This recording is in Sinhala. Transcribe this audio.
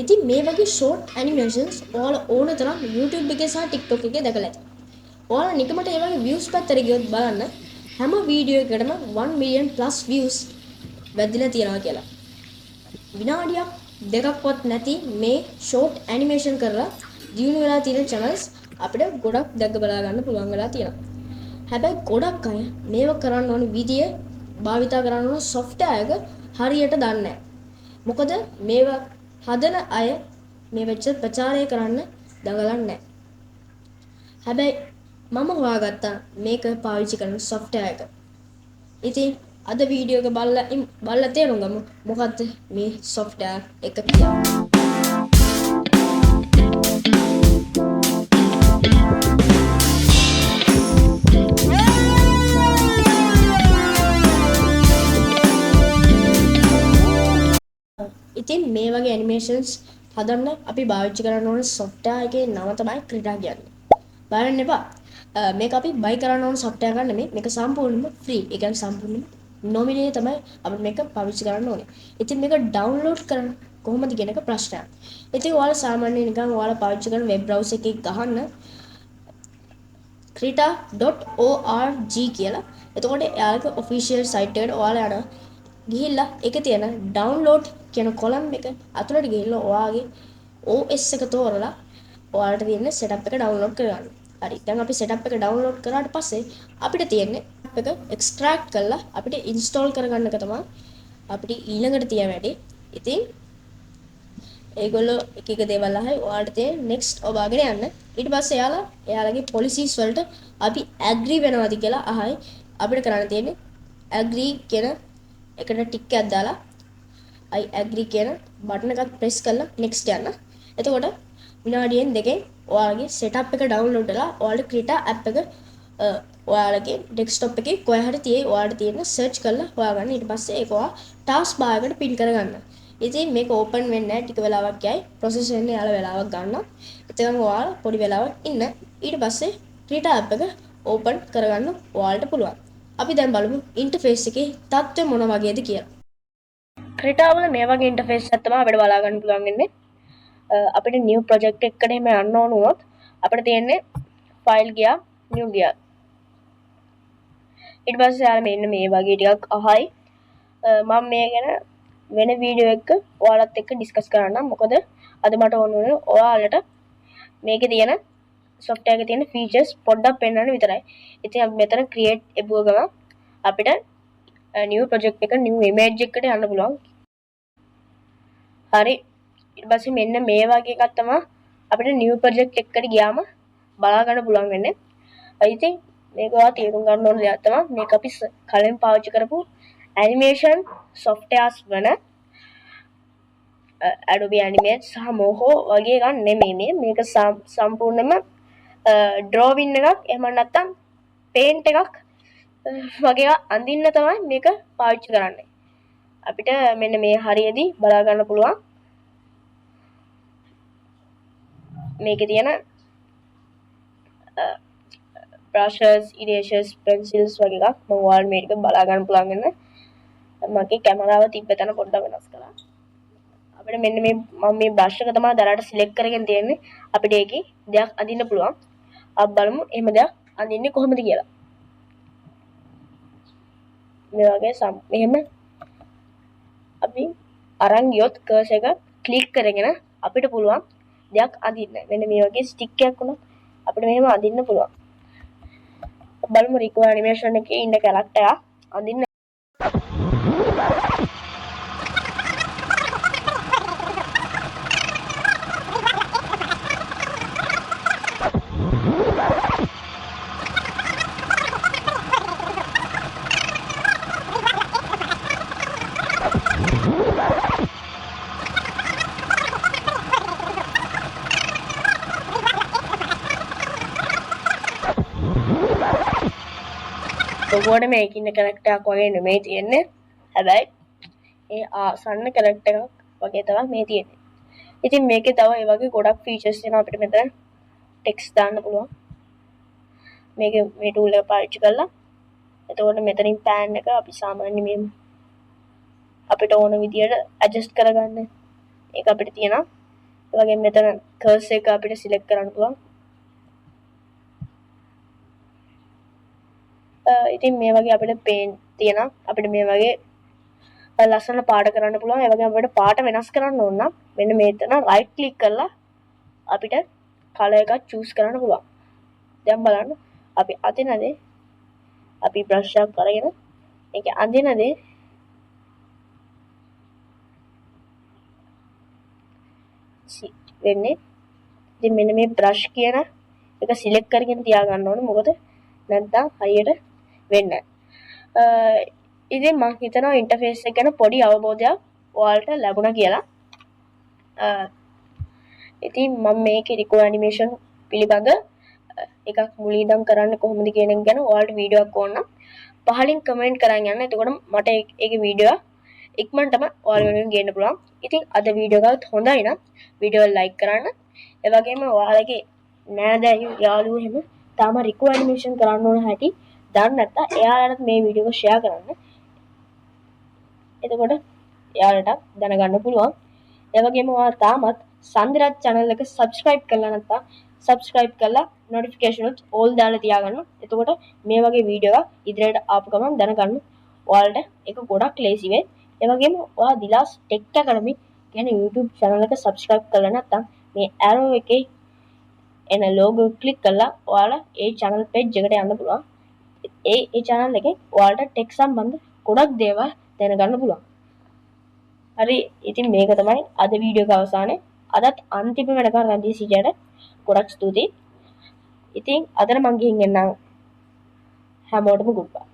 ඉතින් මේ වගේ ෂෝට් ඇනිමේෂන්ස් ඔයාලා ඕන තරම් YouTube එකේ සහ TikTok එකේ දැකලා ඇති. ඔයාලා නිකමට ඒ වගේ views පැත්තට ගියොත් බලන්න හැම වීඩියෝ එකකටම 1 million plus views වැදිලා තියනවා කියලා. විනාඩියක් දෙකක්වත් නැති මේ ෂෝට් ඇනිමේෂන් කරලා දියුණු වෙලා තියෙන channels අපිට ගොඩක් දැක බලා ගන්න පුළුවන් වෙලා තියෙනවා. හැබැයි ගොඩක් අය මේව කරන්න ඕන විදිය භාවිතා කරන්න ඕන software එක හරියට දන්නේ නැහැ. මොකද මේව හදන අය මේ වෙච්ච ප්‍රචාරය කරන්න දඟලන්නේ නැහැ. හැබැයි මම හොයාගත්තා මේක පාවිච්චි කරන software එක. ඉතින් අද වීඩියෝ එක බලලා තේරුම් ගමු මොකද්ද මේ software එක කියලා. ඉතින් මේ වගේ ඇනිමේෂන්ස් හදන්න අපි භාවිතා කරන්න ඕන software එකේ නම තමයි Krita කියන්නේ. බලන්න එපා. මේක අපි buy කරන්න ඕන software එකක් නෙමෙයි. මේක සම්පූර්ණයෙන්ම free. ඒ කියන්නේ සම්පූර්ණයෙන්ම nominee තමයි අපිට මේක පාවිච්චි කරන්න ඕනේ. ඉතින් මේක download කරන්න කොහොමද කියන එක ප්‍රශ්නයක්. ඉතින් ඔයාලා සාමාන්‍යයෙන් නිකන් ඔයාලා පාවිච්චි කරන web browser එකේ ගහන්න krita.org කියලා. එතකොට එයාලගේ official site එකට ඔයාලා යනවා. ගිහිල්ලා ඒකේ තියෙන download කියන column එක අතුලට ගිහිල්ලා ඔයාගේ OS එක තෝරලා ඔයාලට තියෙන setup එක download කරගන්න. හරි. දැන් අපි setup එක download කරාට පස්සේ අපිට තියෙන්නේ app එක extract කරලා අපිට install කරගන්න එක තමයි අපිට ඊළඟට තියෙන වැඩේ. ඉතින් ඒගොල්ලෝ එක එක දේවල් අහයි ඔයාලට තියෙන next ඔබාගෙන යන්න. ඊට පස්සේ එයාලගේ policies වලට අපි agree වෙනවද කියලා අහයි. අපිට කරන්න තියෙන්නේ agree කියන එකට ටික් එකක් දාලා I agree කියන බටන් එකක් press කරලා next යන්න. එතකොට විනාඩියෙන් දෙකෙන් ඔයාලගේ setup එක download වෙලා ඔයාලට Krita app එක ඔයාලගේ desktop එකේ කොහේ හරි තියෙයි ඔයාලට තියෙන search කරලා හොයාගන්න. ඊට පස්සේ ඒක ඔයා task bar එකට pin කරගන්න. ඉතින් මේක open වෙන්නේ නැහැ ටික වෙලාවක් යයි. process වෙන්න යාල වෙලාවක් ගන්නවා. එතකන් ඔයාලා පොඩි වෙලාවක් ඉන්න. ඊට පස්සේ Krita app එක open කරගන්න ඔයාලට පුළුවන්. අපි දැන් බලමු ඉන්ටර්ෆේස් එකේ තත්ත්වය මොන වගේද කියලා. Krita වල මේ වගේ ඉන්ටර්ෆේස් එකක් තමයි අපිට බලා ගන්න පුළුවන් වෙන්නේ. අපිට new project එකකට එහෙම යන්න ඕන වුණොත් අපිට තියෙන්නේ file ගියා new ගියා. ඊට පස්සේ යාළ මෙන්න මේ වගේ ටිකක් අහයි. මම මේ ගැන වෙන වීඩියෝ එකක ඔයාලත් එක්ක ඩිස්කස් කරන්නම්. මොකද අද මට ඕන වුණේ ඔයාලට මේකේ තියෙන software එකේ තියෙන features පොඩ්ඩක් පෙන්වන්න විතරයි. ඉතින් අපි මෙතන create එපුව ගමන් අපිට new project එක new image එකකට යන්න පුළුවන්. හරි. ඊට පස්සේ මෙන්න මේ වගේ එකක් තමයි අපිට new project එකකට ගියාම බලා ගන්න පුළුවන් වෙන්නේ. ඉතින් මේක ඔයා තේරුම් ගන්න ඕන දෙයක් තමයි මේක අපි කලින් පාවිච්චි කරපු animation softwares වන Adobe Animate සහ Moho වගේ එකක් නෙමෙයි මේක සම්පූර්ණයෙන්ම drawing එකක් එහෙම නැත්නම් paint එකක් වගේ අඳින්න තමයි මේක පාවිච්චි කරන්නේ. අපිට මෙන්න මේ හරියදී බලා ගන්න පුළුවන් මේකේ තියෙන brushes, erasers, pencils වගේ එකක් මම ඔයාලට මේක බලා ගන්න පුළුවන් වෙන මගේ කැමරාව තිබ්බ තැන පොඩ්ඩක් වෙනස් කරලා අපිට මෙන්න මේ මම මේ brush එක තමයි දරාට select කරගෙන තියෙන්නේ අපිට ඒකේ දෙයක් අඳින්න පුළුවන්. අපි බලමු එහෙම දෙයක් අඳින්නේ කොහොමද කියලා. මේ වගේ මෙහෙම අපි අරන් ගියොත් cursor එක ක්ලික් කරගෙන අපිට පුළුවන් දෙයක් අඳින්න. මෙන්න මේ වගේ ස්ටික් එකක් උනත් අපිට මෙහෙම අඳින්න පුළුවන්. බලමු රිකෝ ඇනිමේෂන් එකේ ඉන්න කැරක්ටර් එක අඳින්න. ඔබට මේක ඉන්න කැරක්ටර් එකක් වගේ නෙමෙයි තියෙන්නේ. හැබැයි ඒ ආසන්න කැරක්ටර් එකක් වගේ තමයි මේ තියෙන්නේ. ඉතින් මේකේ තව ඒ වගේ ගොඩක් ෆීචර්ස් තියෙනවා අපිට මෙතන ටෙක්ස්ට් දාන්න පුළුවන්. මේකේ මේ ටූල් එක පාවිච්චි කරලා එතකොට මෙතනින් පෑන් එක අපි සාමාන්‍ය මේ අපිට ඕන විදියට ඇඩ්ජස්ට් කරගන්න. ඒක අපිට තියෙනවා. වගේ මෙතන කර්ස් එක අපිට සිලෙක්ට් කරන්න පුළුවන්. ඉතින් මේ වගේ අපිට පේන් තියෙනවා. අපිට මේ වගේ ලස්සන පාට කරන්න පුළුවන්. ඒ වගේම අපිට පාට වෙනස් කරන්න ඕන නම් මෙන්න මෙතන රයිට් ක්ලික් කරලා අපිට කලර් එකක් චූස් කරන්න පුළුවන්. දැන් බලන්න අපි අදිනදී අපි බ්‍රෂ් එකක් අරගෙන ඒක අදිනදී වෙන්නේ ඉතින් මෙන්න මේ බ්‍රෂ් කියන එක සිලෙක්ට් කරගෙන තියාගන්න ඕනේ. මොකද නැත්නම් හරියට වෙන්නේ නැහැ. ඉතින් මම හිතනවා ඉන්ටර්ෆේස් එක ගැන පොඩි අවබෝධයක් ඔයාලට ලැබුණා කියලා. ඉතින් මම මේකේ රිකෝ ඇනිමේෂන් පිළිබඳ එකක් මුලින් ඉඳන් කරන්න කොහොමද කියන එක ගැන ඔයාලට වීඩියෝ එකක් ඕන නම් පහලින් කමෙන්ට් කරන් යන්න. එතකොට මට ඒකේ වීඩියෝ ඉක්මනටම ඔයාලා වෙනුවෙන් ගේන්න පුළුවන්. ඉතින් අද වීඩියෝ එකත් හොඳයි නම් වීඩියෝ ලයික් කරන්න. ඒ වගේම ඔයාලගේ නෑදෑයෝ යාළුවෝ එහෙම තාම රිකෝ ඇනිමේෂන් කරන්න ඕන හැටි දන්නේ නැත්නම් එයාලට මේ වීඩියෝ එක ෂෙයා කරන්න. එතකොට එයාලට දැනගන්න පුළුවන්. ඒ වගේම ඔයාලා තාමත් සන්දිරත් channel එක subscribe කරලා නැත්නම් subscribe කරලා notification උත් all දාලා තියාගන්න. එතකොට මේ වගේ වීඩියෝ එකක් ඉදිරියට ආපු ගමන් දැනගන්න ඔයාලට ඒක ගොඩක් ලේසි වෙයි. ඒ වගේම ඔයා දිලාස් ටෙක් ඇකඩමි කියන YouTube channel එක subscribe කරලා නැත්නම් මේ arrow එකේ එන logo click කරලා ඔයාලා ඒ channel page එකට යන්න පුළුවන්. ඒ channel එකේ ඔයාලට ටෙක් සම්බන්ධ ගොඩක් දේවල් දැනගන්න පුළුවන්. හරි ඉතින් මේක තමයි අද වීඩියෝ එක අවසානයේ. අදත් අන්තිම වෙනකන් රැඳී සිටියට ගොඩක් ස්තුතියි. ඉතින් අදට මං ගිහින් එන්නම්. හැමෝටම ගුඩ් බයි.